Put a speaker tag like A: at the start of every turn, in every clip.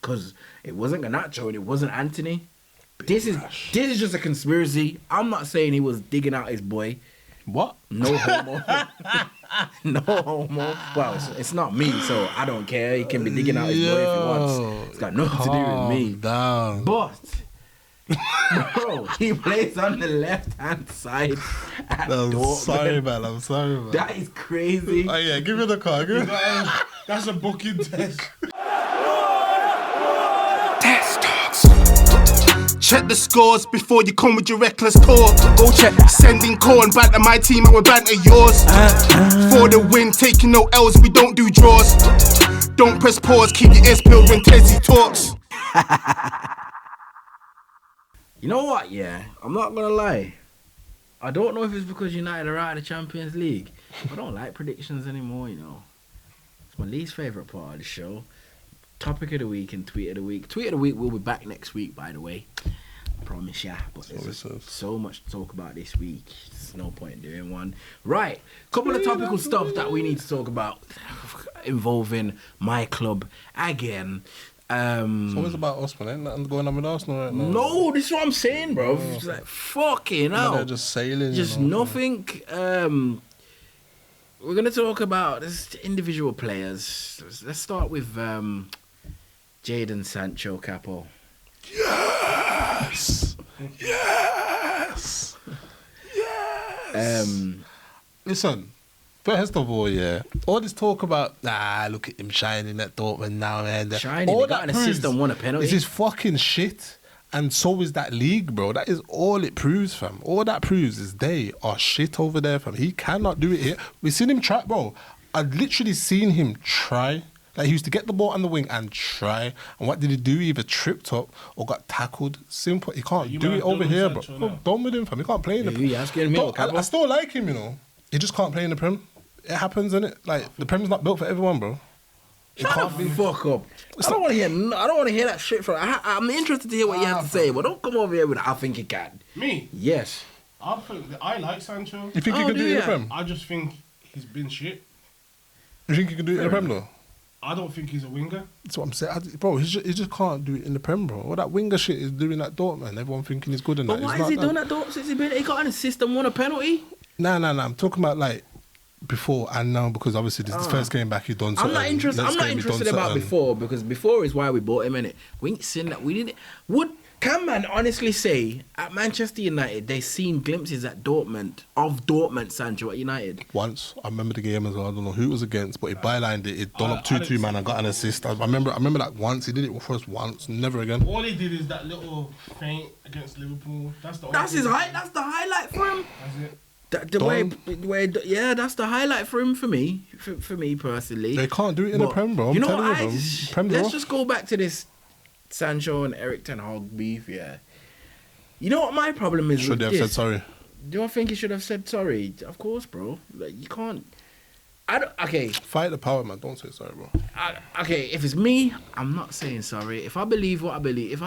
A: because it wasn't Garnacho and it wasn't Anthony. This is just a conspiracy. I'm not saying he was digging out his boy.
B: What?
A: No homo. No homo. Well, it's not me, so I don't care. He can be digging out his boy if he wants. It's got nothing to do with me.
B: Down.
A: But, bro, he plays on the left-hand side at Dortmund.
B: I'm sorry, man.
A: That is crazy.
B: Oh, yeah, give me the card.
C: That's a booking test.
D: Check the scores before you come with your reckless talk.
A: Go check that.
D: Sending corn, banter my team, I will banter yours. For the win, taking no L's, we don't do draws. Don't press pause, keep your ears peeled when Tessie talks.
A: You know what, yeah? I'm not going to lie. I don't know if it's because United are out of the Champions League. I don't like predictions anymore, you know. It's my least favourite part of the show. Topic of the week and tweet of the week. Tweet of the week will be back next week, by the way. I promise ya. But there's so much to talk about this week. There's no point in doing one. Right. Couple of topical stuff that we need to talk about involving my club again.
B: So it's about us, man. Ain't nothing going on with Arsenal right now.
A: No, this is what I'm saying, bro. It's like, fucking hell.
B: They're just sailing.
A: Just nothing. We're going to talk about this individual players. Let's start with Jadon Sancho, Capo.
B: Yes! Yes! Yes! Listen, first of all, yeah, all this talk about, look at him shining at Dortmund now, man.
A: Shining, he got an assist and won a penalty.
B: This is fucking shit. And so is that league, bro. That is all it proves, fam. All that proves is they are shit over there, fam. He cannot do it here. We've seen him try, bro. I've literally seen him try. Like, he used to get the ball on the wing and try. And what did he do? He either tripped up or got tackled. Simple. He can't do it over here, bro. I'm done with him, fam. He can't play in the Prem. I still like him, you know. He just can't play in the Prem. It happens, innit? Like, the Prem's not built for everyone, bro.
A: Shut the fuck up. I don't want to hear that shit from. I'm interested to hear what you have to say, but don't come over here with I think you can.
C: Me?
A: Yes.
C: I like Sancho.
B: You think he can do it in the Prem?
C: I just think he's been shit.
B: You think he can do it in the Prem, though?
C: I don't think he's a winger.
B: That's what I'm saying. Bro, he just can't do it in the Prem, bro. All that winger shit is doing at Dortmund. Everyone thinking he's good in that.
A: But what has he done at Dortmund since he got an assist and won a penalty?
B: Nah. I'm talking about, like, before and now, because obviously this is the first game back he's done something.
A: I'm not interested about before, because before is why we bought him, innit? We ain't seen that. We didn't. Can man honestly say at Manchester United they seen glimpses at Dortmund Sancho at United?
B: Once I remember the game as well. I don't know who it was against, but he bylined it. He done up 2-2 man and got an assist. I remember that once he did it for us once, never again.
C: All he did is that little feint against Liverpool. That's the
A: highlight for him.
C: That's it.
A: That's the highlight for him for me personally.
B: They can't do it in the Prem, bro.
A: Let's just go back to this Sancho and Eric Ten Hag beef, yeah. You know what my problem is?
B: Should they have said sorry?
A: Do I think he should have said sorry? Of course, bro. Like, you can't. Okay.
B: Fight the power, man. Don't say sorry, bro.
A: Okay, if it's me, I'm not saying sorry. If I believe what I believe,
B: So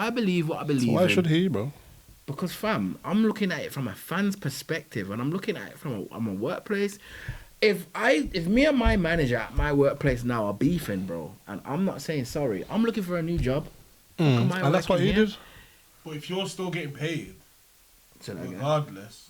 B: why should he, bro?
A: Because, fam, I'm looking at it from a fan's perspective, and I'm looking at it from a workplace. If me and my manager at my workplace now are beefing, bro, and I'm not saying sorry, I'm looking for a new job.
B: And that's what he did.
C: But if you're still getting paid, regardless,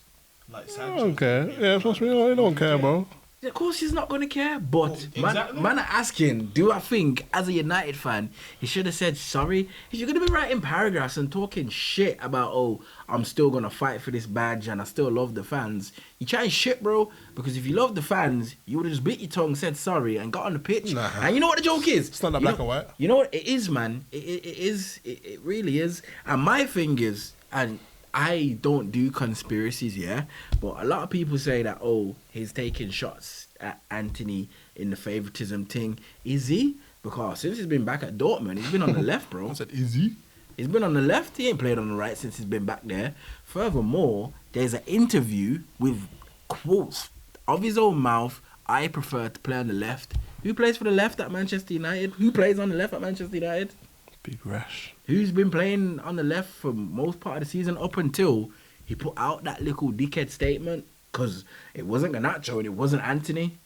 C: like Sancho.
B: I don't care. Yeah, trust me, I don't care, bro.
A: Of course he's not going to care, but
C: exactly.
A: man are asking, do I think, as a United fan, he should have said sorry? If you're going to be writing paragraphs and talking shit about, I'm still going to fight for this badge and I still love the fans, you chatting shit, bro, because if you love the fans, you would have just bit your tongue, said sorry, and got on the pitch.
B: Nah.
A: And you know what the joke is?
B: It's not that black and white.
A: You know what? It is, man. It is. It really is. And my thing is, and I don't do conspiracies, yeah, but a lot of people say that, he's taking shots at Anthony in the favouritism thing. Is he? Because since he's been back at Dortmund, he's been on the left, bro.
B: I said, is he?
A: He's been on the left. He ain't played on the right since he's been back there. Furthermore, there's an interview with quotes of his own mouth. I prefer to play on the left. Who plays for the left at Manchester United? Who plays on the left at Manchester United?
B: Big Rash.
A: Who's been playing on the left for most part of the season up until he put out that little dickhead statement? Because it wasn't Garnacho and it wasn't Anthony.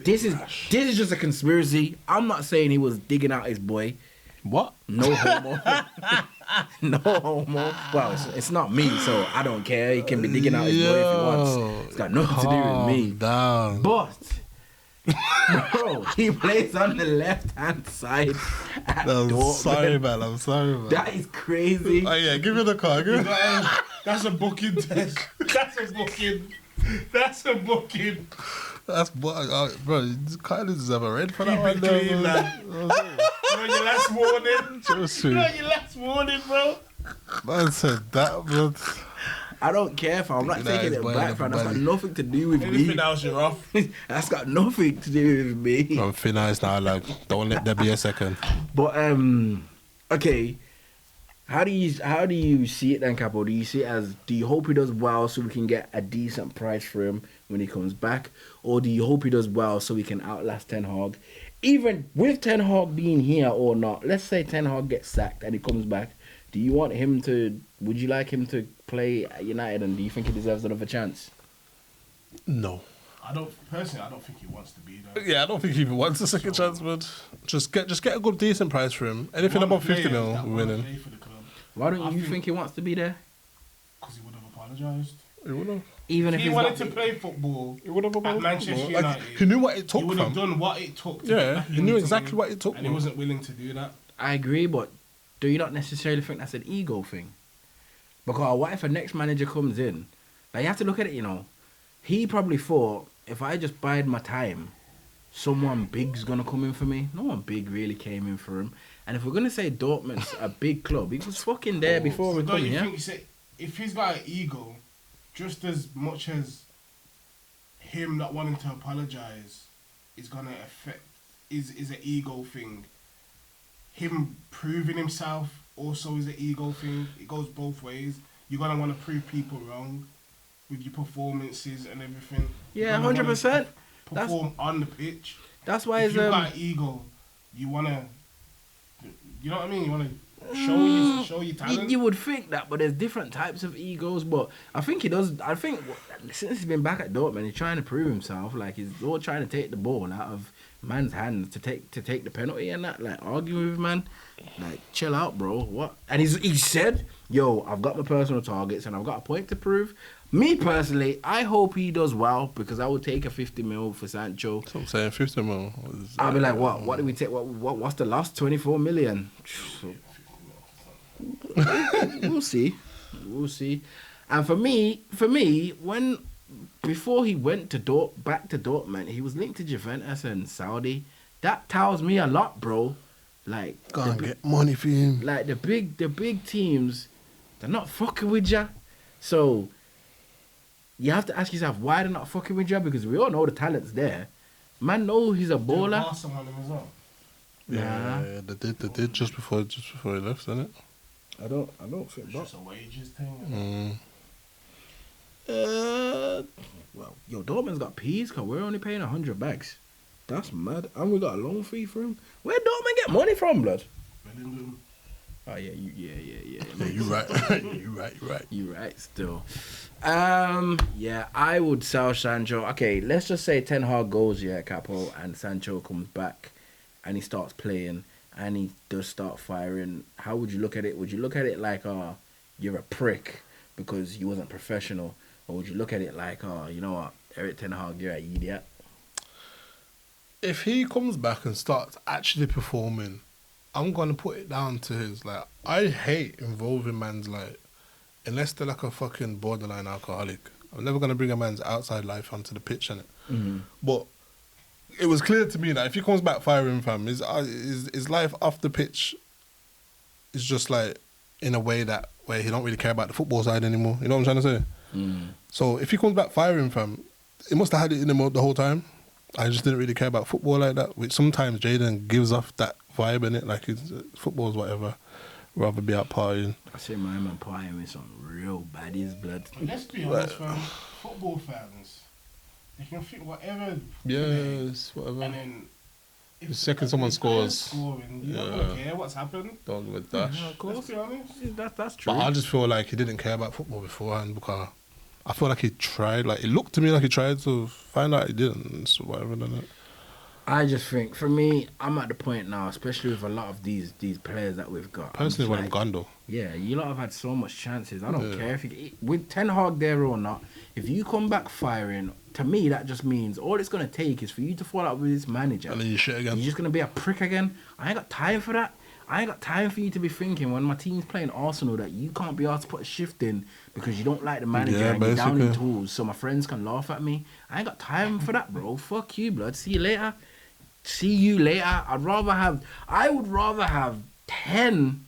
A: This is just a conspiracy. I'm not saying he was digging out his boy.
B: What?
A: No homo. No homo. Well, it's not me, so I don't care. He can be digging out his boy if he wants. It's got nothing to do with me.
B: Down.
A: But, bro, he plays on the left-hand side at Dortmund.
B: Sorry, man.
A: That is crazy.
B: Oh, yeah, give me the car. Give me
C: That's a booking test. That's a booking. That's a booking.
B: That's bro. You kind of deserve a red for that
C: Keep
B: one.
C: it clean, man. You know your last warning.
B: Just
C: You know your last warning, bro.
B: Man said that, blood.
A: I don't care if I'm not taking it back, fam. That's got nothing to do with
C: Anything
A: me.
C: else, you're off.
A: That's got nothing to do with me.
B: I'm thin eyes now, like, don't let there be a second.
A: But okay. How do you see it then, Capo? Do you see it as, do you hope he does well so we can get a decent price for him when he comes back? Or do you hope he does well so we can outlast Ten Hag? Even with Ten Hag being here or not, let's say Ten Hag gets sacked and he comes back, do you want him to, would you like him to play at United, and do you think he deserves another chance?
B: No.
C: I don't think he wants to be there.
B: Yeah, I don't think he even wants a second chance, but just get a good decent price for him. Anything above 50 mil, we're winning.
A: Why don't you think he wants to be there?
C: Because he would have apologised.
B: He would have.
A: Even if
C: He
A: he's
C: wanted
A: not,
C: to play football
B: He would have
C: at Manchester
B: Like,
C: United.
B: he knew what it took,
C: He would have
B: fam.
C: done what it took. To
B: Yeah,
C: get back
B: he knew
C: into
B: exactly
C: it,
B: what it took,
C: and he
B: bro.
C: wasn't willing to do that.
A: I agree, but do you not necessarily think that's an ego thing? Because what if a next manager comes in? Like, you have to look at it, you know. He probably thought, if I just bide my time, someone big's going to come in for me. No one big really came in for him. And if we're going to say Dortmund's a big club, he was fucking there before we
C: Don't
A: come,
C: you
A: yeah?
C: think, if he's got an ego, just as much as him not wanting to apologise is going to affect, is an ego thing, him proving himself also is an ego thing. It goes both ways. You're going to want to prove people wrong with your performances and everything.
A: Yeah,
C: You're gonna
A: 100%.
C: wanna Perform on the pitch.
A: That's why
C: If
A: it's
C: you've got an ego, you want to, you know what I mean? You want to show your talent.
A: you would think that, but there's different types of egos. But I think he does. I think since he's been back at Dortmund, he's trying to prove himself. Like, he's all trying to take the ball out of man's hands to take the penalty and that. Like, arguing with man. Like, chill out, bro. What? And he said, "Yo, I've got my personal targets and I've got a point to prove." Me personally, I hope he does well, because I would take a 50 mil for Sancho.
B: That's what I'm saying, 50 mil.
A: I'll be like, what? What do we take? What's the last 24 million? We'll see. We'll see. And for me, before he went to back to Dortmund, he was linked to Juventus and Saudi. That tells me a lot, bro. Like,
B: Can't get money for him.
A: like the big teams, they're not fucking with ya. So you have to ask yourself why they're not fucking with you, because we all know the talent's there. Man know he's a baller.
B: Yeah, they did just before he left, didn't it?
A: I don't think
C: It's just a wages thing.
A: Well, yo, Dortmund's got peas, cause we're only paying 100 bags. That's mad. And we got a loan fee for him. Where Dortmund get money from, blood?
C: Bellingham.
A: Oh yeah, yeah.
B: Yeah, you right. you right.
A: You right still. Yeah, I would sell Sancho. Okay, let's just say Ten Hag goes, yeah, Capo, and Sancho comes back and he starts playing and he does start firing. How would you look at it? Would you look at it like, you're a prick because you wasn't professional? Or would you look at it like, you know what, Eric Ten Hag, you're an idiot?
B: If he comes back and starts actually performing, I'm gonna put it down to his, like, I hate involving man's, like, unless they're like a fucking borderline alcoholic. I'm never gonna bring a man's outside life onto the pitch, innit?
A: Mm-hmm.
B: But it was clear to me that if he comes back firing, fam, his life off the pitch is just like in a way that where he don't really care about the football side anymore. You know what I'm trying to say?
A: Mm.
B: So if he comes back firing, fam, he must have had it in him the whole time. I just didn't really care about football like that, which sometimes Jaden gives off that vibe in it, like football's whatever. Rather be out partying.
A: I see my man partying with some real baddies, blood.
C: Let's be honest, fam. Football fans, they can think whatever.
B: Yes, whatever.
C: And then if
B: The second someone scores,
C: scoring, you
B: yeah.
C: don't care what's happened.
B: Don't give a dash.
A: Yeah, of course.
C: Let's be honest.
A: That's true.
B: But I just feel like he didn't care about football beforehand, because I feel like he tried. Like, it looked to me like he tried to find out he didn't. So whatever, done it.
A: I just think, for me, I'm at the point now, especially with a lot of these players that we've got. I'm
B: Personally,
A: just
B: when I'm
A: like,
B: gone though.
A: yeah, you lot have had so much chances. I don't
B: Yeah.
A: care if with Ten Hag there or not. If you come back firing, to me that just means all it's gonna take is for you to fall out with this manager.
B: And then you shit again.
A: You're just gonna be a prick again. I ain't got time for that. I ain't got time for you to be thinking when my team's playing Arsenal that you can't be asked to put a shift in because you don't like the manager
B: Yeah,
A: and you're down in
B: basically.
A: tools so my friends can laugh at me. I ain't got time for that, bro. Fuck you, blood. See you later. See you later. I would rather have 10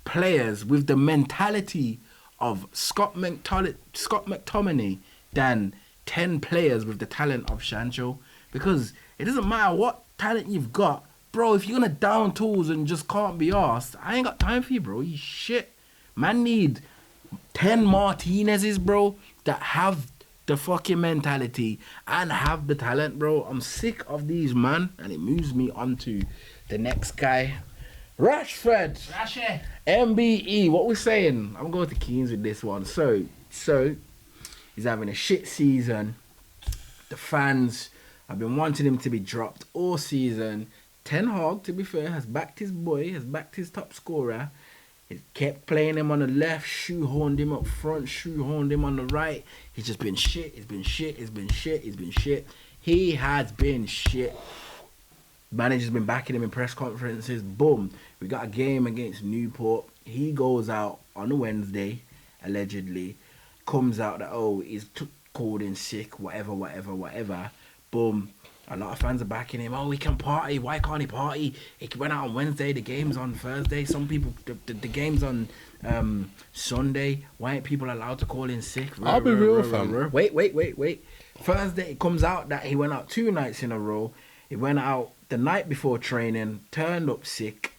A: players with the mentality of Scott McTominay than 10 players with the talent of Sancho. Because it doesn't matter what talent you've got, bro, if you're gonna down tools and just can't be asked, I ain't got time for you, bro. You shit. Man need 10 Martinez's, bro, that have the fucking mentality and have the talent, bro. I'm sick of these, man. And it moves me on to the next guy. Rashford. MBE. What we saying? I'm going to Keens with this one. So he's having a shit season. The fans have been wanting him to be dropped all season. Ten Hag, to be fair, has backed his boy, has backed his top scorer. He kept playing him on the left, shoehorned him up front, shoehorned him on the right. He's just been shit. He's been shit. He's been shit. He's been shit. He has been shit. Manager's been backing him in press conferences. Boom. We got a game against Newport. He goes out on a Wednesday, allegedly. Comes out that, he's called in sick, whatever. Boom. A lot of fans are backing him. Oh, he can party. Why can't he party? He went out on Wednesday. The game's on Thursday. Some people, the game's on Sunday. Why ain't people allowed to call in sick?
B: I'll be real, fam.
A: Wait. Thursday, it comes out that he went out 2 nights in a row. He went out the night before training, turned up sick,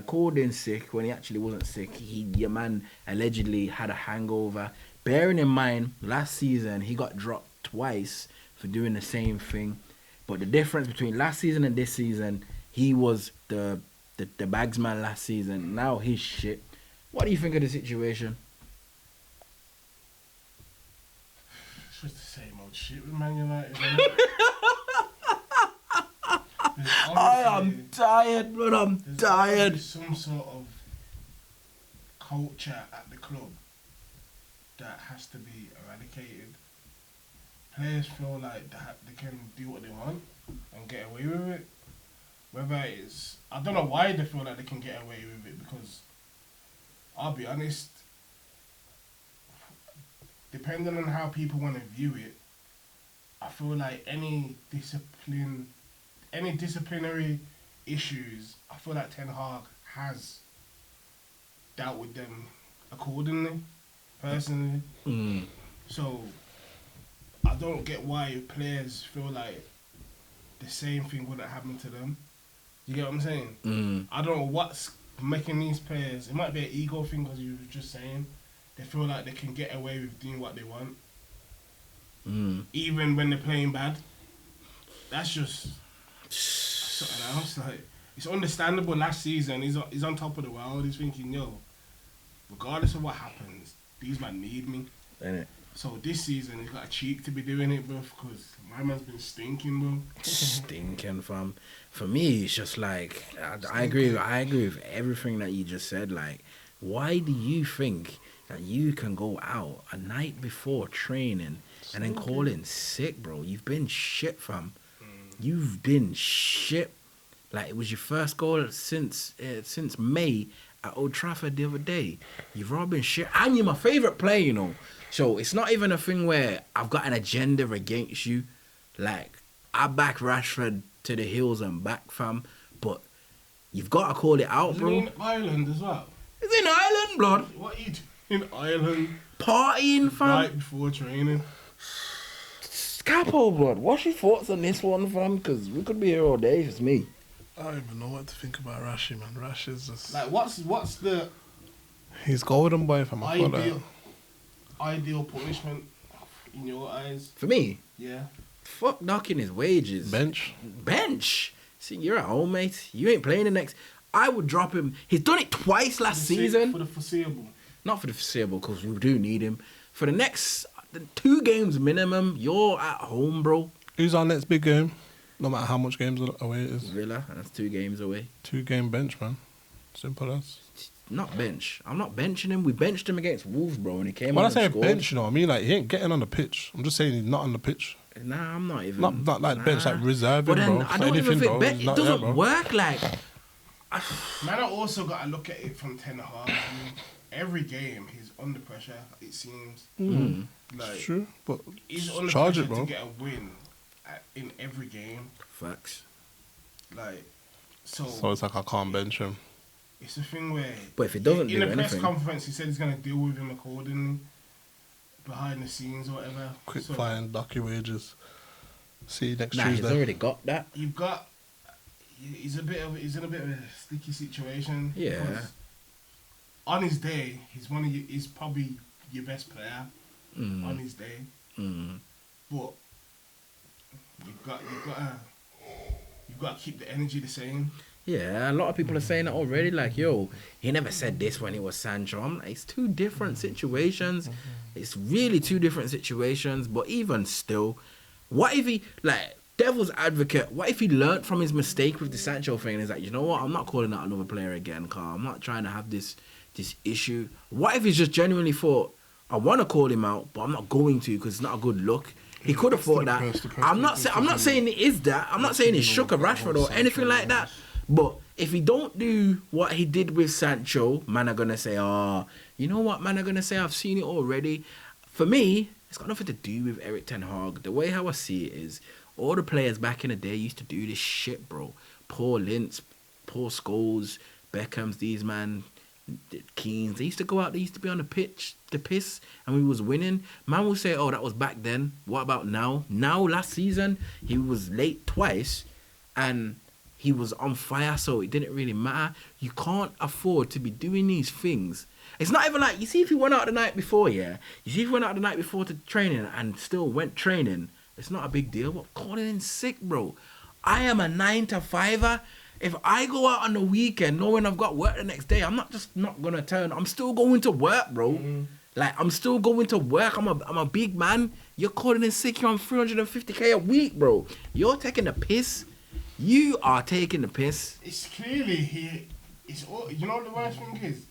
A: called in sick when he actually wasn't sick. Your man allegedly had a hangover. Bearing in mind, last season, he got dropped twice for doing the same thing. But the difference between last season and this season, he was the bagsman last season. Now he's shit. What do you think of the situation?
C: It's just the same old shit with Man United. Isn't it?
A: I am tired, bro. I'm tired.
C: There's some sort of culture at the club that has to be eradicated. Players feel like they can do what they want and get away with it. Whether it's, I don't know why they feel like they can get away with it, because I'll be honest, depending on how people want to view it, I feel like any disciplinary issues, I feel like Ten Hag has dealt with them accordingly, personally. So I don't get why players feel like the same thing wouldn't happen to them. You get what I'm saying? I don't know what's making these players, it might be an ego thing, because you were just saying, they feel like they can get away with doing what they want. Even when they're playing bad. That's just something else. Like, it's understandable. Last season, he's on top of the world. He's thinking, yo, regardless of what happens, these men need me.
A: Ain't it?
C: So this season, he's got a cheek to be doing it, bro, because my man's been stinking, bro.
A: Stinking, fam. For me, it's just like I agree with everything that you just said. Like, why do you think that you can go out a night before training and then call in sick, bro? You've been shit, fam. You've been shit. Like, it was your first goal since May at Old Trafford the other day. You've all been shit, and you're my favourite player, you know. So it's not even a thing where I've got an agenda against you. Like, I back Rashford to the hills and back, fam. But you've got to call it out, bro.
C: He's in Ireland as well.
A: He's in Ireland, blood.
C: What are you doing in Ireland?
A: Partying, fam.
C: Right before training.
A: Capo, blood. What's your thoughts on this one, fam? Because we could be here all day if it's me.
B: I don't even know what to think about Rashi, man. Rash is just...
C: Like, what's the
B: He's golden boy, fam. I feel like.
C: ideal punishment in your eyes?
A: For me,
C: Yeah.
A: fuck knocking his wages. Bench. See, you're at home, mate. You ain't playing the next. I would drop him. He's done it twice last season.
C: For the foreseeable.
A: Not for the foreseeable, because we do need him. For the next 2 games minimum, you're at home, bro.
B: Who's our next big game? No matter how much games away it is.
A: Villa, and that's 2 games away.
B: 2-game bench, man. Simple as.
A: Not bench. I'm not benching him. We benched him against Wolves, bro, and he came
B: When
A: on
B: I say
A: and scored.
B: bench, you know what I mean? Like, he ain't getting on the pitch. I'm just saying he's not on the pitch.
A: Nah, I'm not even.
B: Not like bench, like reserving,
A: But then
B: bro.
A: I don't even think
B: He's
A: it
B: not there,
A: doesn't
B: bro.
A: work like.
C: Man, I also got to look at it from Ten Hag. I mean, every game, he's under pressure, it seems. Like,
B: It's true, but
C: he's under
B: charge
C: pressure
B: it, bro.
C: to get a win in every game.
A: Facts.
C: Like,
B: So it's like I can't bench him.
C: it's a thing where...
A: But if he doesn't
C: in
A: do
C: the press
A: anything,
C: conference, he said he's going to deal with him accordingly. Behind the scenes or whatever.
B: Quick
C: So,
B: fine, dock your wages. See you next
A: nah, he's
B: Tuesday.
A: already got that.
C: You've got... He's in a bit of a sticky situation.
A: Yeah.
C: because On his day, he's probably your best player. On his day. But you've got to keep the energy the same.
A: Yeah, a lot of people are saying that already. Like, yo, he never said this when it was Sancho. I'm like, it's 2 different situations. It's really 2 different situations. But even still, what if he, like, devil's advocate, what if he learnt from his mistake with the Sancho thing and he's like, you know what, I'm not calling out another player again, Carl. I'm not trying to have this issue. What if he's just genuinely thought, I want to call him out, but I'm not going to because it's not a good look. He could have thought that. I'm not saying it is that. I'm not saying he shook a Rashford or anything like that. But if he don't do what he did with Sancho, man are gonna say, oh, you know what, man are gonna say, I've seen it already. For me, it's got nothing to do with Eric Ten Hag. The way how I see it is, all the players back in the day used to do this shit, bro. Paul Lintz, Paul Scholes, Beckham's, these man, Keanes. They used to go out, they used to be on the pitch to piss, and we was winning. Man will say, oh, that was back then. What about now? Now, last season, he was late twice, and he was on fire, so it didn't really matter. You can't afford to be doing these things. It's not even like, you see if he went out the night before, yeah? You see if he went out the night before to training and still went training, it's not a big deal. But calling in sick, bro. I am a 9-to-5er. If I go out on the weekend knowing I've got work the next day, I'm not just not going to turn. I'm still going to work, bro. Like, I'm still going to work. I'm a big man. You're calling in sick. You're on 350k a week, bro. You're taking the piss. You are taking the piss.
C: It's clearly it's all, you know what the worst thing is?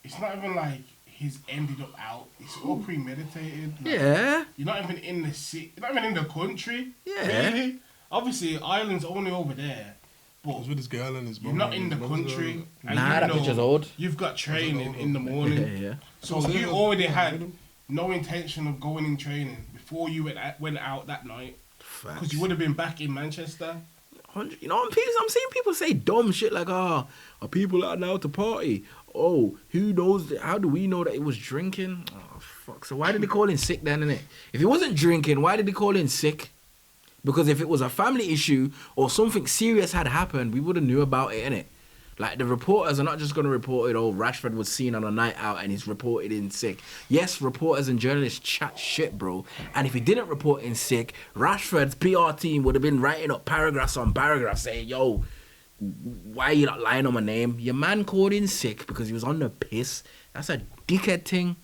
C: It's not even like he's ended up out. It's all premeditated. Like,
A: Yeah.
C: You're not even in the city. You're not even in the country.
A: Yeah.
C: Really? Obviously, Ireland's only over there.
B: I was with this girl and his
C: You're
B: mum.
C: not in the country. And
A: Nah,
C: you
A: that
C: know
A: picture's old.
C: You've got training in the morning.
A: Yeah.
C: So you already had no intention of going in training before you went out that night. Because you would have been back in Manchester.
A: You know, I'm seeing people say dumb shit like, are people allowed to party? Oh, who knows? How do we know that he was drinking? Oh, fuck. So why did he call in sick then, innit? If he wasn't drinking, why did he call in sick? Because if it was a family issue or something serious had happened, we would have knew about it, innit? Like, the reporters are not just going to report it, oh, Rashford was seen on a night out and he's reported in sick. Yes, reporters and journalists chat shit, bro. And if he didn't report in sick, Rashford's PR team would have been writing up paragraphs on paragraphs saying, yo, why are you not lying on my name? Your man called in sick because he was on the piss. That's a dickhead thing.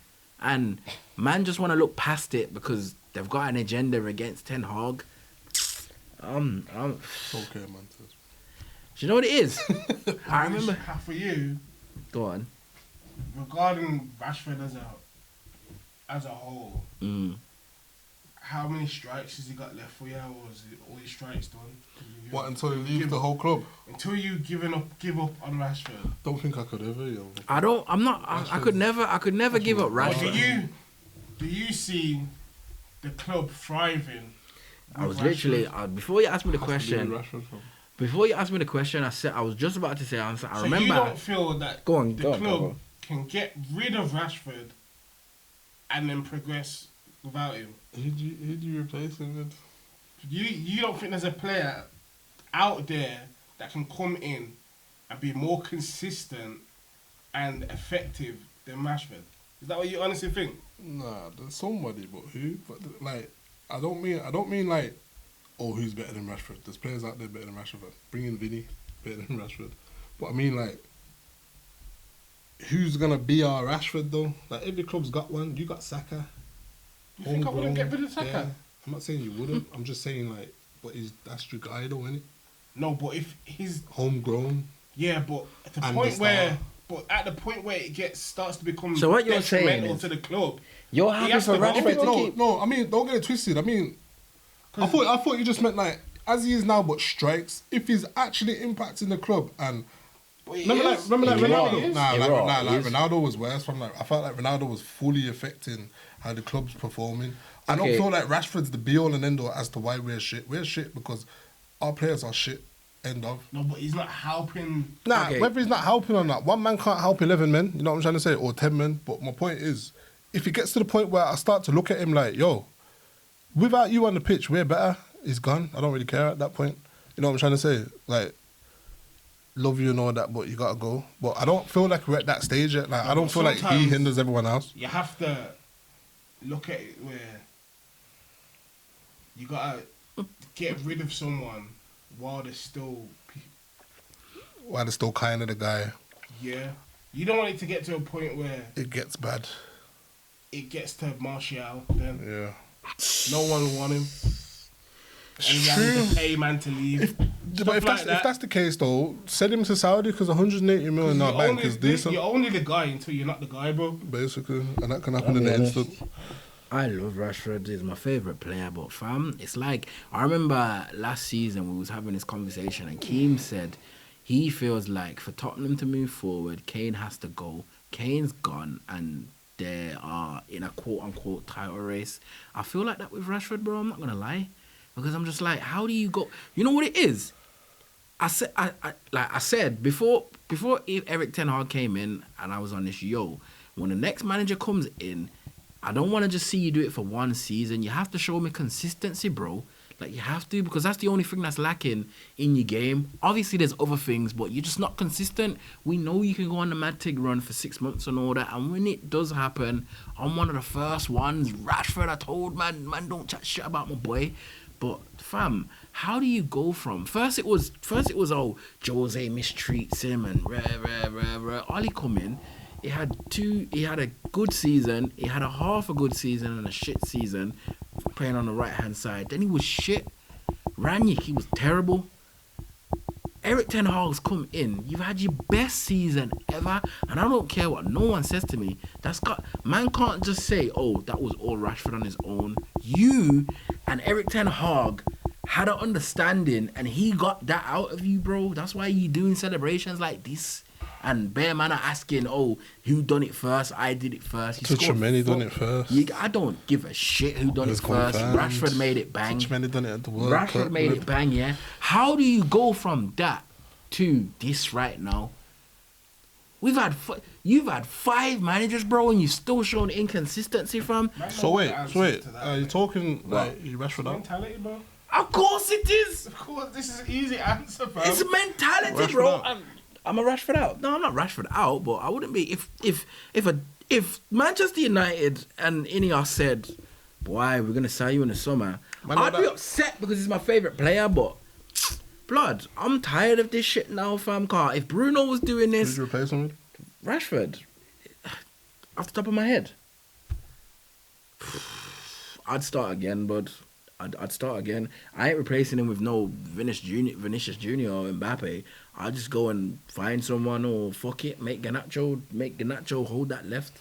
A: And man just want to look past it because they've got an agenda against Ten Hag.
B: It's okay, man.
A: Do you know what it is? I remember.
C: For you,
A: Go on.
C: regarding Rashford as a whole, how many strikes has he got left for you, or is it all his strikes done?
B: What, until he leaves the whole club?
C: Until you give up on Rashford.
B: Don't think I could ever, yo.
A: I could never give up
C: Or
A: Rashford.
C: do you see the club thriving?
A: I was
C: with
A: literally
C: Rashford?
A: Before you asked me the
B: Has to be
A: question.
B: Rashford, fam.
A: Before you asked me the question, I was just about to say. I
C: So
A: remember.
C: you don't feel that
A: Go on,
C: the
A: go on,
C: club
A: go on.
C: can get rid of Rashford and then progress without him?
B: Who do you replace him with?
C: You don't think there's a player out there that can come in and be more consistent and effective than Rashford? Is that what you honestly think?
B: Nah, there's somebody, but who? But like, I don't mean like, oh, who's better than Rashford? There's players out there better than Rashford. Bring in Vinny, better than Rashford. But I mean like, who's gonna be our Rashford though? Like every club's got one. You got Saka.
C: You think I wouldn't get rid of Saka?
B: Yeah. I'm not saying you wouldn't. I'm just saying like, But that's your guy, though, isn't it?
C: No, but if he's
B: Homegrown.
C: yeah, but at the
B: And
C: point
B: the star.
C: where, but at the point where it starts to become
A: So what you're saying
C: detrimental
A: is-
C: to the club.
A: You're
C: He
A: happy
C: has
A: for
C: to go.
A: Rashford to
B: No,
A: keep.
B: no. I mean, don't get it twisted. I mean, I thought you just meant like as he is now, but strikes. If he's actually impacting the club and.
C: But he
B: Remember
C: is.
B: like
A: He
B: Ronaldo?
A: is.
B: Nah,
A: He
B: like
A: is.
B: Ronaldo was worse. I felt like Ronaldo was fully affecting how the club's performing. I don't
A: Okay.
B: feel like Rashford's the be all and end all as to why we're shit. We're shit because our players are shit. End of.
C: No, but he's not helping.
B: Nah,
A: Okay.
B: whether he's not helping or not, one man can't help 11 men. You know what I'm trying to say, or 10 men. But my point is, if he gets to the point where I start to look at him like, yo, without you on the pitch, we're better. He's gone. I don't really care at that point. You know what I'm trying to say? Like, love you and all that, but you gotta go. But I don't feel like we're at that stage yet. Like, I don't
C: but
B: feel like he
C: sometimes-
B: hinders everyone else.
C: You have to look at it where you gotta get rid of someone while there's still.
B: While they're still kind of the guy,
C: Yeah, you don't want it to get to a point where
B: it gets bad.
C: it gets to Martial. Then
B: Yeah.
C: no one will want him, and you have to pay man to leave.
B: But if that's the case though, send him to Saudi because 180 million in our bank is decent,
C: You're only the guy until you're not the guy, bro.
B: basically, and that can happen in
A: be
B: an
A: honest.
B: instant.
A: I love Rashford. He's my favourite player, but fam, it's like I remember last season we was having this conversation and Keem said he feels like for Tottenham to move forward, Kane has to go. Kane's gone and they are in a quote unquote title race. I feel like that with Rashford, bro. I'm not gonna lie, because I'm just like, how do you go? You know what it is? I said before Eric Ten Hag came in and I was on this, when the next manager comes in, I don't want to just see you do it for one season. You have to show me consistency, bro. Like, you have to, because that's the only thing that's lacking in your game. Obviously, there's other things, but you're just not consistent. We know you can go on the Mad Tig run for 6 months and all that, and when it does happen, I'm one of the first ones. Rashford, I told man, don't chat shit about my boy. But fam, how do you go from first it was oh, Jose mistreats him and rah. Ollie come in, he had a good season, he had a half a good season and a shit season playing on the right hand side. Then he was shit. Ranić, he was terrible. Eric Ten Hag's come in. You've had your best season ever, and I don't care what no one says to me. Man can't just say, "Oh, that was all Rashford on his own." You and Eric Ten Hag had an understanding, and he got that out of you, bro. That's why you doing celebrations like this. And Bear Man are asking, "Oh, who done it first? I did it first."
B: Tchouaméni done it first.
A: I don't give a shit who done it
B: was
A: first.
B: confirmed.
A: Rashford made it bang.
B: Tchouaméni done it at the World Cup.
A: Rashford made it bang, yeah. How do you go from that to this right now? You've had 5 managers, bro, and you still showing inconsistency from.
B: So wait, are you talking like you Rashford out?
C: Mentality, bro.
A: Of course it is.
C: Of course, this is an easy answer, bro.
A: It's mentality,
B: Rashford
A: bro.
B: out.
A: I'm a Rashford out. No, I'm not Rashford out, but I wouldn't be if Manchester United and Ineos said, "Boy, we're gonna sell you in the summer," I'd be upset because he's my favorite player. But blood, I'm tired of this shit now, fam. Car. If Bruno was doing
B: Who'd
A: this,
B: you replace him with?
A: Rashford, off the top of my head, I'd start again, bud. I'd start again. I ain't replacing him with no Vinicius Junior or Mbappe. I'll just go and find someone or fuck it, make Garnacho hold that left,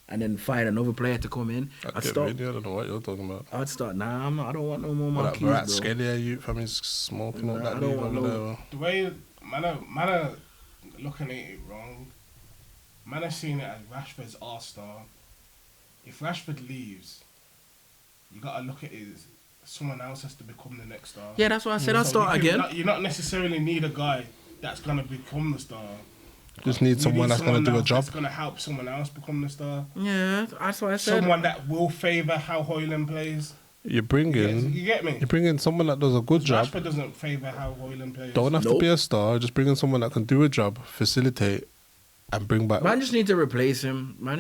A: and then find another player to come in. I'd start.
B: I don't know what you're talking about.
A: I'd start. Nah, I don't want no more
B: Well,
A: Marquis,
B: that rat
A: bro.
B: skelly you from his smoking all
A: Nah,
B: that
A: I don't
B: leave
A: want
B: over
A: no-
B: there.
C: The way man are looking at it wrong. Man are seeing it as Rashford's R-star. If Rashford leaves, you gotta look at it as someone else has to become the next star.
A: Yeah, that's why I said I'd start again.
C: You not necessarily need a guy that's gonna become the star.
B: Just need
C: You
B: someone that's gonna do a
C: else
B: job.
C: That's gonna help someone else become the star.
A: Yeah, that's what I said.
C: Someone that will favour how Hoyland plays.
B: You're
C: You
B: bringing
C: get me?
B: someone that does a good job.
C: Rashford doesn't favour how Hoyland plays.
B: Don't have to
A: Nope.
B: be a star. Just bring in someone that can do a job, facilitate, and bring back.
A: Man just need to replace him. Yeah.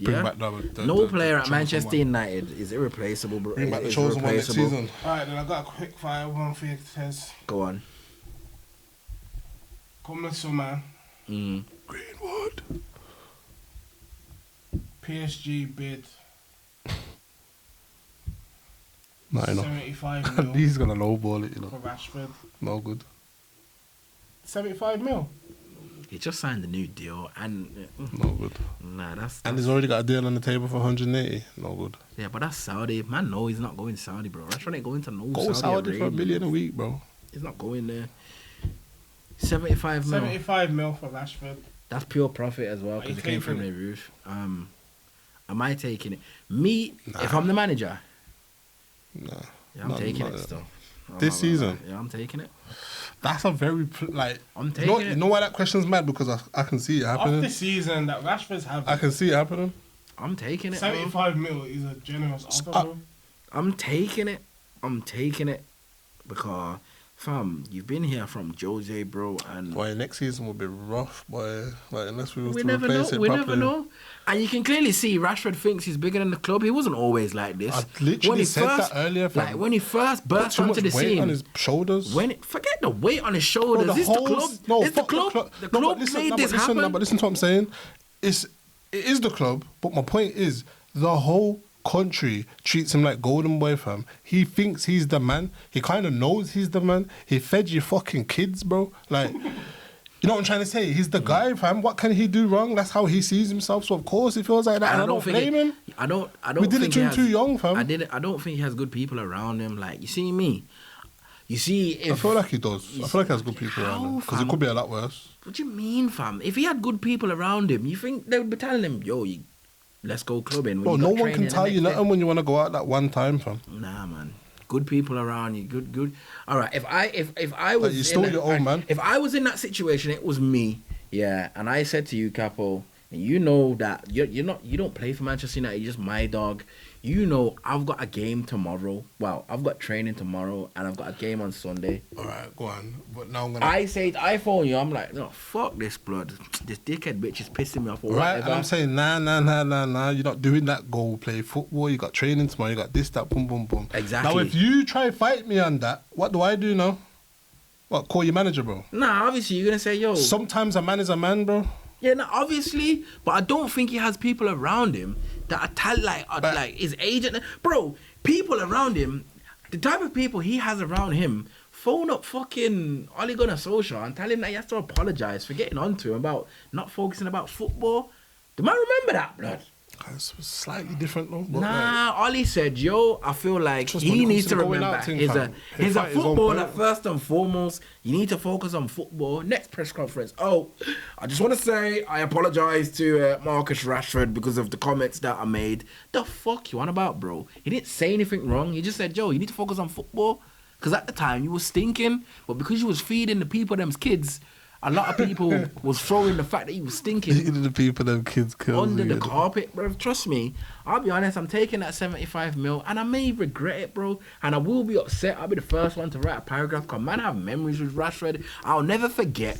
B: Bring back
A: No player at
B: chosen
A: Manchester
B: one.
A: United is irreplaceable, bro.
B: Bring back the
A: Is
B: chosen one next
A: irreplaceable.
B: season.
C: Alright, then I got a quick fire one for you, Tez.
A: Go on.
C: Come the summer,
B: Greenwood.
C: PSG bid
B: Nah, I know.
C: 75 mil
B: He's gonna lowball it, you
C: for
B: know.
C: Rashford.
B: No good.
C: 75 mil.
A: He just signed a new deal, and
B: No good.
A: nah, that's
B: And he's already got a deal on the table for 180. No good.
A: yeah, but that's Saudi. Man, no, he's not going to Saudi, bro. Rashford ain't going to no
B: Go Saudi for
A: Arabia,
B: $1 billion
A: bro.
B: a week, bro.
A: He's not going there. 75 mil.
C: 75 mil for Rashford.
A: That's pure profit as well
C: Are
A: because
C: you
A: it came from
C: taking
A: the roof. Am I taking it? Me,
B: Nah.
A: if I'm the manager,
B: Nah.
A: yeah, I'm
B: Not-
A: taking
B: not
A: it
B: yet.
A: still. I'm
B: This
A: not gonna lie.
B: season?
A: Yeah, I'm taking it.
B: That's a very like.
A: I'm
B: You
A: taking
B: know,
A: it.
B: you know why that question's mad? Because I can see it
C: Off
B: happening.
C: the season that Rashford's
B: I
C: having,
B: can see it happening.
A: I'm taking it. Bro.
C: 75 mil is a generous offer,
B: Uh,
C: bro.
A: I'm taking it. I'm taking it because, fam, you've been here from Jose, bro, and
B: Boy, next season will be rough, boy. Like unless we was
A: we
B: to
A: never know.
B: replace it
A: We
B: properly.
A: never know. And you can clearly see Rashford thinks he's bigger than the club. He wasn't always like this.
B: I literally said that earlier, fam.
A: Like when he first
B: Put
A: burst
B: too
A: onto
B: much
A: the
B: weight
A: scene.
B: on his shoulders.
A: Forget the weight on his shoulders.
B: Bro,
A: It's the club.
B: No,
A: It's the
B: fuck
A: club. The club
B: but listen,
A: made
B: no,
A: this
B: but listen,
A: happen.
B: no, but listen to what I'm saying. It is the club, but my point is the whole country treats him like golden boy, fam. He thinks he's the man. He kind of knows he's the man. He fed you fucking kids, bro. Like, you know what I'm trying to say? He's the guy, fam. What can he do wrong? That's how he sees himself. So of course he feels like that. And I don't blame him.
A: I don't.
B: We did it
A: think
B: to
A: he
B: him
A: has-
B: too young, fam.
A: I don't think he has good people around him. Like you see me. You see, if
B: I feel like he does. I feel like he has good people around him
A: How,
B: because it
A: fam?
B: could be a lot worse.
A: What do you mean, fam? If he had good people around him, you think they would be telling him, "Yo, let's go clubbing."
B: Bro, no one can tell you nothing when you want to go out that one time, fam.
A: Nah, man. Good people around you. Good. All right. If I was
B: you stole
A: in
B: your own, man.
A: If I was in that situation, it was me. Yeah, and I said to you, Capo, and you know that you don't play for Manchester United. You're just my dog. You know I've got a game tomorrow. Well, I've got training tomorrow, and I've got a game on Sunday.
B: All right, go on. But now I'm gonna.
A: I phone you. I'm like, no, fuck this blood. This dickhead bitch is pissing me off or
B: Right,
A: whatever.
B: and I'm saying, nah. You're not doing that. Go play football. You got training tomorrow. You got this, that, boom, boom, boom.
A: Exactly.
B: Now, if you try to fight me on that, what do I do now? What, call your manager, bro?
A: Nah, obviously you're gonna say, yo.
B: Sometimes a man is a man, bro.
A: Yeah, no, obviously, but I don't think he has people around him that are like his agent. Bro, people around him, the type of people he has around him, phone up fucking Ole Gunnar Solskjaer and tell him that he has to apologize for getting onto him about not focusing about football. Do man remember that, blood?
B: It's slightly different, though. But like,
A: Nah, Ollie said, yo, I feel like
B: Trust when
A: he
B: it comes
A: needs
B: to
A: to
B: the going
A: remember
B: out thing,
A: he's
B: fam, he
A: a
B: fight his own
A: footballer
B: battle.
A: first and foremost. You need to focus on football. Next press conference. Oh, I just want to say I apologize to Marcus Rashford because of the comments that I made. The fuck you on about, bro? He didn't say anything wrong. He just said, yo, you need to focus on football. Because at the time you was stinking, but because you was feeding the people them's kids, a lot of people was throwing the fact that you was stinking
B: Eating the people, them kids kills
A: under
B: me,
A: the
B: you know.
A: carpet, bro. Trust me. I'll be honest, I'm taking that 75 mil and I may regret it, bro. And I will be upset. I'll be the first one to write a paragraph because man, I have memories with Rashford. I'll never forget.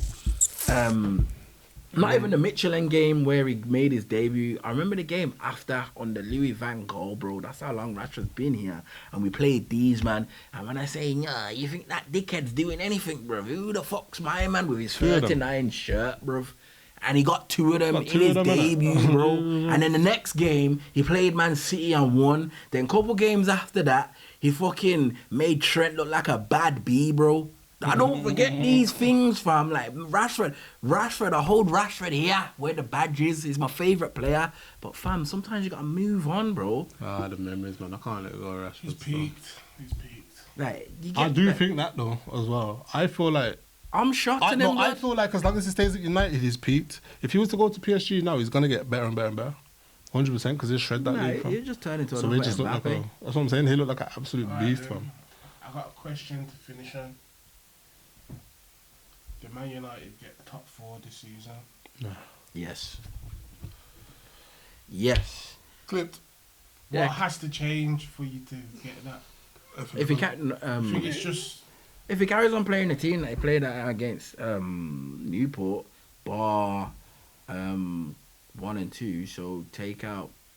A: Not even the Michelin game where he made his debut. I remember the game after on the Louis Van Gaal, bro. That's how long Rashford's been here. And we played these, man. And when I say, nah, you think that dickhead's doing anything, bro? Who the fuck's my man with his 39 shirt, bro? And he got two of them in his debut, bro. And then the next game, he played Man City and won. Then a couple games after that, he fucking made Trent look like a bad B, bro. I don't forget these things, fam. Like Rashford, I hold Rashford here where the badge is. He's my favourite player. But fam, sometimes you gotta move on, bro.
B: Ah, the memories, man. I can't let go of Rashford.
C: He's peaked. He's peaked.
A: Like you
B: I
A: get,
B: do
A: like,
B: think that, though, as well. I feel like...
A: I'm shocked
B: I
A: in him.
B: feel like as long as he stays at United, he's peaked. If he was to go to PSG now, he's going to get better and better and better. 100% because he'll shred that league, fam.
A: you just turn into
B: So
A: a
B: he just look like
A: Mbappe.
B: that's what I'm saying. He look like an absolute
C: Alright,
B: beast,
C: then.
B: fam.
C: I got a question to finish on. Did Man United get top 4 this season?
A: Yes. Yes.
B: Clint.
A: Yeah.
C: What has to change for you to get that?
A: If he can,
C: I think it's just
A: if he carries on playing the team that he played against Newport, bar 1 and 2, so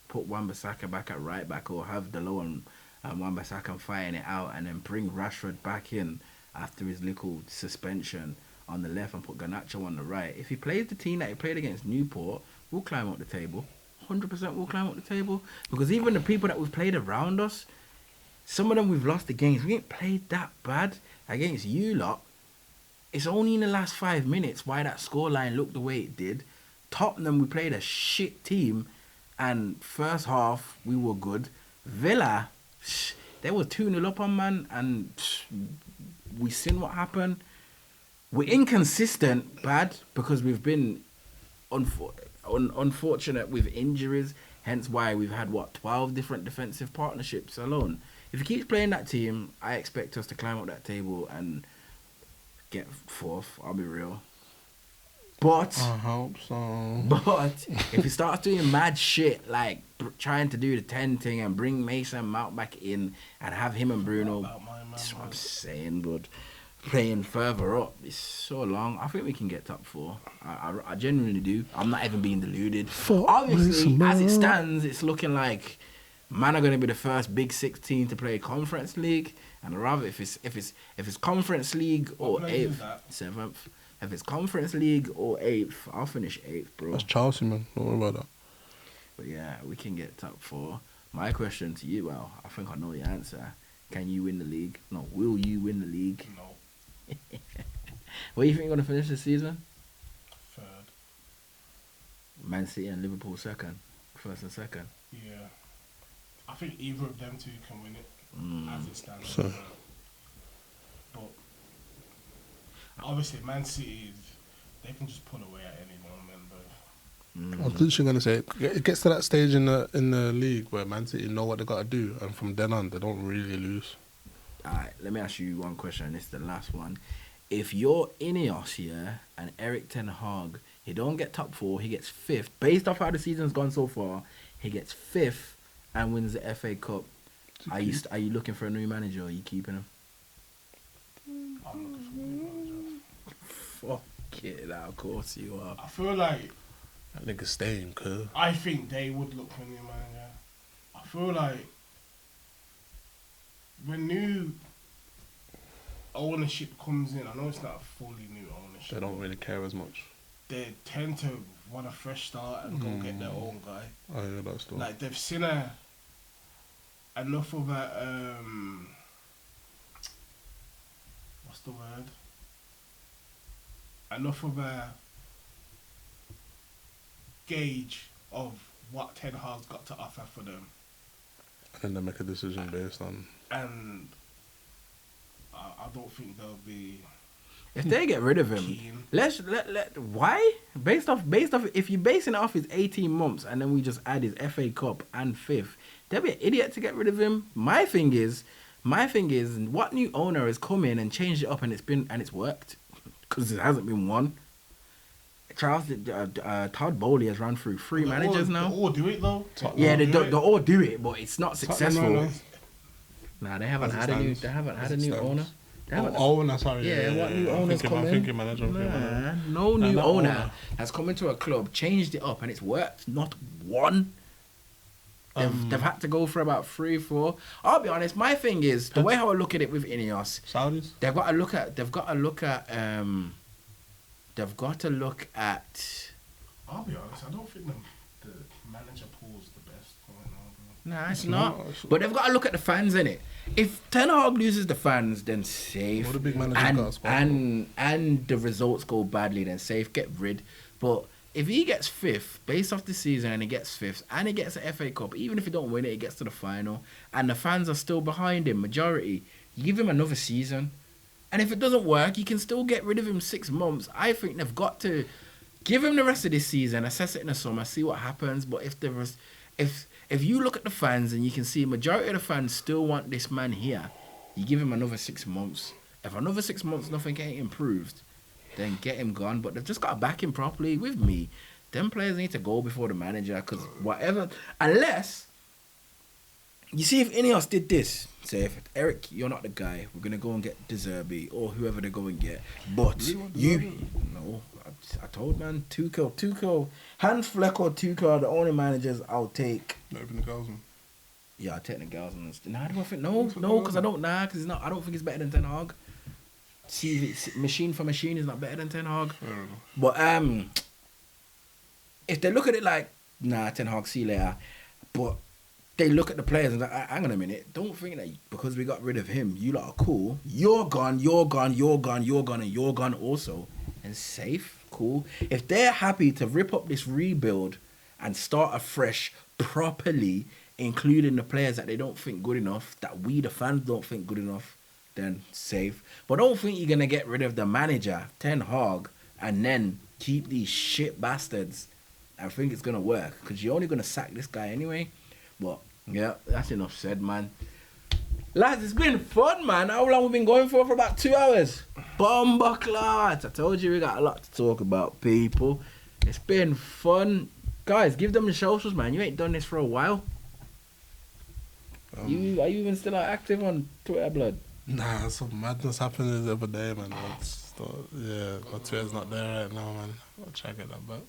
A: put Wan-Bissaka back at right back or have Delo and Wan-Bissaka fighting it out and then bring Rashford back in after his little suspension on the left and put Garnacho on the right. If he plays the team that he played against Newport, we'll climb up the table. 100% we'll climb up the table because even the people that we've played around us, some of them we've lost the games. We ain't played that bad against you lot. It's only in the last 5 minutes why that scoreline looked the way it did. Tottenham, we played a shit team, and first half we were good. Villa, they were 2-0 up on man, and we seen what happened. We're inconsistent, bad, because we've been unfortunate with injuries. Hence why we've had 12 different defensive partnerships alone. If he keeps playing that team, I expect us to climb up that table and get fourth. I'll be real. But
B: I hope so.
A: But if he starts doing mad shit like trying to do the 10 thing and bring Mason Mount back in and have him and Bruno, that's what I'm saying, bud. Playing further up, it's so long. I think we can get top 4. I genuinely do. I'm not even being deluded. Obviously, as it stands, it's looking like man are going to be the first Big 16 to play Conference League, and rather if it's Conference League or 8th, 7th. If it's Conference League or 8th, I'll finish 8th, bro.
B: That's Chelsea, man. Don't worry about that.
A: But yeah, we can get top 4. My question to you, well, I think I know the answer. Can you win the league? No, will you win the league?
C: No.
A: Where do you think you're going to finish this season?
C: 3rd.
A: Man City and Liverpool 2nd. 1st and 2nd.
C: Yeah. I think either of them two can win it as it stands.
B: So.
C: But obviously, Man City, they can just pull away at any moment. But
B: I was literally going to say, it gets to that stage in the league where Man City know what they got to do, and from then on, they don't really lose.
A: Alright, let me ask you one question, and this is the last one. If you're Ineos here and Eric Ten Hag, he don't get top 4, he gets 5th. Based off how the season's gone so far, he gets 5th and wins the FA Cup. Are you looking for a new manager or are you keeping him?
C: I'm looking for a new manager.
A: Fuck it, of course you are.
C: I feel like
B: That nigga staying, cuz.
C: I think they would look for a new manager. I feel like when new ownership comes in, I know it's not a fully new ownership.
B: They don't really care as much.
C: They tend to want a fresh start and go get their own guy.
B: Oh yeah, that's the
C: Like they've seen enough of a what's the word? Enough of a gauge of what Ten Hag's got to offer for them.
B: And then they make a decision based on.
C: And I don't think they'll be
A: If they get rid of him,
C: keen.
A: why? Based off, if you're basing it off his 18 months and then we just add his FA Cup and 5th, they'll be an idiot to get rid of him. My thing is, what new owner has come in and changed it up and it's worked? Because it hasn't been one. Todd Bowley has run through 3 managers now.
C: They all do it though.
A: Yeah, they all do it, but it's not successful.
B: Tottenham,
A: Nah, they haven't
B: As it
A: had a new.
B: stands.
A: They haven't had a
B: As it
A: new
B: stands.
A: owner. They haven't-
B: Owner, sorry.
A: Yeah, what new owners come
B: I'm
A: in?
B: thinking manager.
A: No new
B: not
A: owner
B: owner.
A: has come into a club, changed it up, and it's worked. Not one. They've had to go for about 3, 4. I'll be honest. My thing is the way how I look at it with Ineos.
B: Saudis?
A: They've got to look at.
C: I'll be honest, I don't think the manager pool's the best right now, bro.
A: Nah, it's
B: It's
A: not.
B: not.
A: But they've got to look at the fans in it. If Ten Hag loses the fans, then safe.
B: What a big manager's got a squad,
A: and the results go badly, then safe. Get rid. But if he gets 5th, based off the season, and he gets 5th, and he gets the FA Cup, even if he don't win it, he gets to the final, and the fans are still behind him, majority, you give him another season. And if it doesn't work, you can still get rid of him 6 months. I think they've got to give him the rest of this season, assess it in the summer, see what happens. But if you look at the fans and you can see majority of the fans still want this man here, you give him another 6 months. If another 6 months nothing ain't improved, then get him gone. But they've just got to back him properly. With me, them players need to go before the manager, because whatever, unless you see if Ineos did this, say if Eric, you're not the guy, we're gonna go and get De Zerbi or whoever they go and get. But I told man Tuchel, Hans Fleck or Tuchel are the only managers I'll take.
B: Not even the girls, man.
A: Yeah, I'll take the girls. Nah, do I think no, because I don't. Nah, because I don't think it's better than Ten Hag. Machine for machine is not better than Ten Hag.
B: I don't know.
A: But if they look at it like, nah, Ten Hag, see you later. But they look at the players and like, hang on a minute, don't think that because we got rid of him, you lot are cool. You're gone, you're gone, you're gone, you're gone, and you're gone also. And safe, cool. If they're happy to rip up this rebuild and start afresh properly, including the players that they don't think good enough, that we the fans don't think good enough, then safe. But don't think you're gonna get rid of the manager, Ten Hag, and then keep these shit bastards and think it's gonna work, because you're only gonna sack this guy anyway. But yeah, that's enough said, man. Lads, it's been fun, man. How long we been going for about 2 hours? Bomba clots. I told you we got a lot to talk about, people. It's been fun. Guys, give them the socials, man. You ain't done this for a while. Are you even still active on Twitter, blood?
B: Nah, some madness happened the other day, man. Yeah, my Twitter's not there right now, man. I'll check it out, but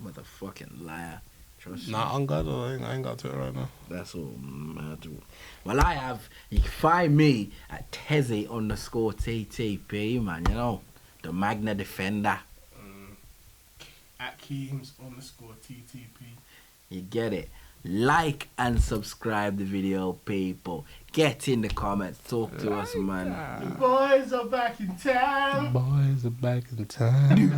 A: Motherfucking liar. Trust me.
B: nah, on God, I ain't got Twitter right now.
A: That's all mad. Well, I have. You can find me at Tezzy_TTP, man. You know, the Magna Defender.
C: At Keems_TTP.
A: You get it. Like and subscribe the video, people. Get in the comments. Talk to us, man.
C: The boys are back in town.
B: Boys are back in time.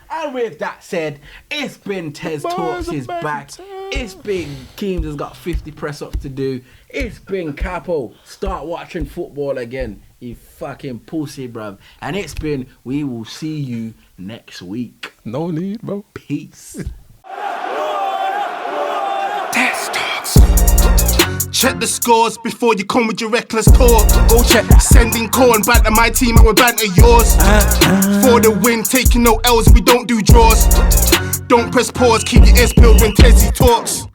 A: And with that said, it's been Tez Talks is back. It's been Keems has got 50 press ups to do. It's been Capo. Start watching football again, you fucking pussy, bruv. And it's been we will see you next week.
B: No need, bro.
A: Peace.
D: Check the scores before you come with your reckless talk.
A: Go check that.
D: Sending call and banter my team and we banter yours. For the win, taking no L's, we don't do draws. Don't press pause, keep your ears peeled when Tezzy talks.